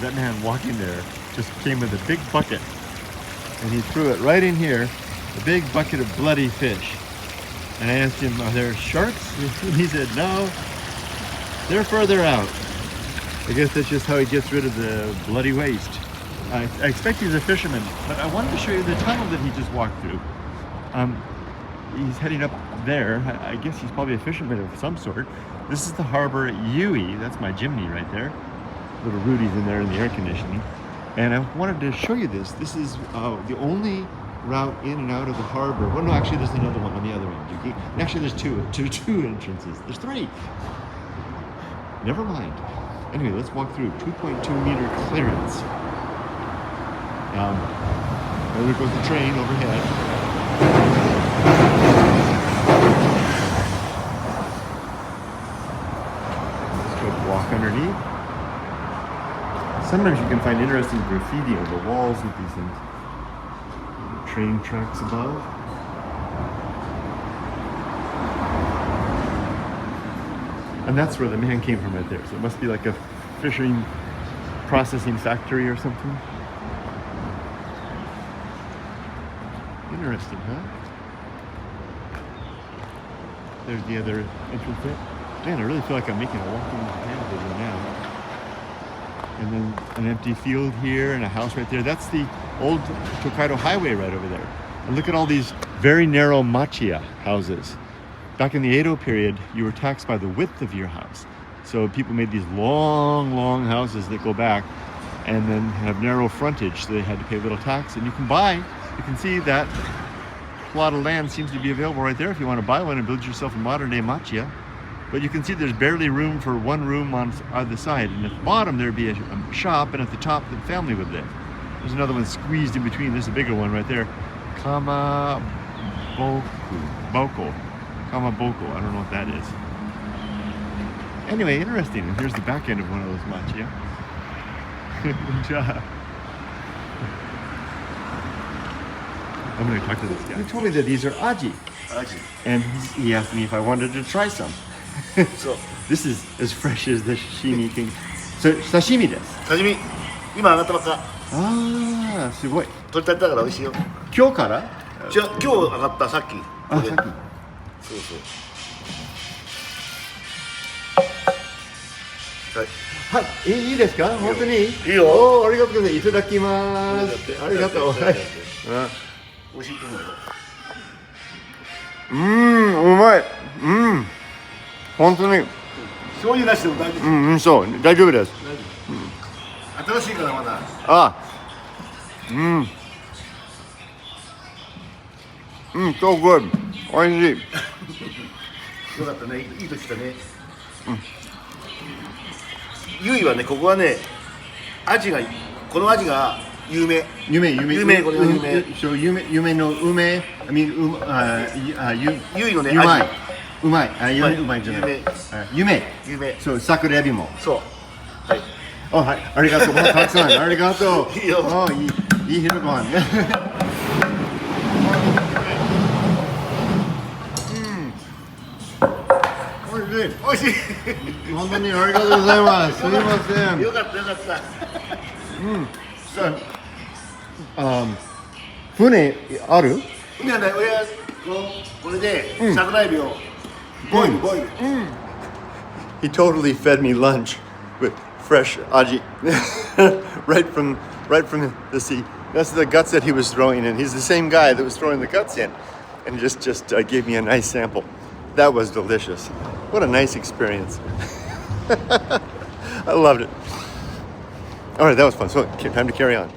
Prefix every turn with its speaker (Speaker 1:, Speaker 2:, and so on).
Speaker 1: that man walking there just came with a big bucket and he threw it right in here, a big bucket of bloody fish. And I asked him, are there sharks? And he said, no, they're further out. I guess that's just how he gets rid of the bloody waste. I expect he's a fisherman, but I wanted to show you the tunnel that he just walked through. He's heading up there. I guess he's probably a fisherman of some sort. This is the harbor at Yui. That's my Jimny right there. Little Rudy's in there in the air conditioning. And I wanted to show you this. This is the only route in and out of the harbor. Well, no, actually there's another one on the other end, Yuki. Actually there's two entrances. There's three. Never mind. Anyway, let's walk through 2.2 meter clearance. There goes the train overhead. Let's go walk underneath. Sometimes you can find interesting graffiti on the walls with these things. Train tracks above. And that's where the man came from right there. So it must be like a fishing processing factory or something. Interesting, huh? There's the other entrance there. Man, I really feel like I'm making a walking Japan video now. And then an empty field here and a house right there. That's the old Tokaido Highway right over there. And look at all these very narrow machiya houses. Back in the Edo period, you were taxed by the width of your house. So people made these long, long houses that go back and then have narrow frontage. So they had to pay little tax. And you can see that plot of land seems to be available right there if you want to buy one and build yourself a modern day machiya. But you can see there's barely room for one room on either side. And at the bottom there'd be a shop, and at the top the family would live. There's another one squeezed in between. There's a bigger one right there. Kamaboko. Kamaboko. I don't know what that is. Anyway, interesting. And here's the back end of one of those machiya. Good job. I'm going to talk to this guy. He told me that these are aji.
Speaker 2: Aji.
Speaker 1: And he asked me if I wanted to try some. So this is as fresh as the sashimi can. So sashimi desu.
Speaker 2: 刺身今上がったばっか。
Speaker 1: ああ、すごい。
Speaker 2: 取り立てたから美味しいよ。
Speaker 1: 今日から？
Speaker 2: じゃあ今日上がったさっき。
Speaker 1: あ、さっき。
Speaker 2: そうそう。
Speaker 1: はい、いいですか？本当に？い
Speaker 2: いよ。
Speaker 1: おー、ありがとうございます。いただきます。ありがとう。はい。
Speaker 2: 美味しいと思うよ。
Speaker 1: うまい。本当に。
Speaker 2: 醤油なしでも大丈夫。
Speaker 1: そう、大丈夫です。
Speaker 2: 新しいからまだ。
Speaker 1: so good。おいしい。
Speaker 2: よかったね。いい時来たね。ゆいはね、ここはね、このアジが有名。これが有名。
Speaker 1: そう、夢の梅。
Speaker 2: ゆいのね、
Speaker 1: うまい。うまいじゃない。夢。そう、桜エビも。
Speaker 2: そう。はい。
Speaker 1: はい、ありがとう。たくさんありがとう。
Speaker 2: いいよ。
Speaker 1: いい昼ご飯ね。
Speaker 2: 美味しい。
Speaker 1: 本当にありがとうございます。すみません。
Speaker 2: よかったよかった。
Speaker 1: 船ある？
Speaker 2: 船はね、これで桜エビをボイル。
Speaker 1: He totally fed me lunch with fresh aji right from the sea. That's the guts that he was throwing in. He's the same guy that was throwing the guts in, and just gave me a nice sample. That was delicious. What a nice experience. I loved it. All right, that was fun. So, time to carry on.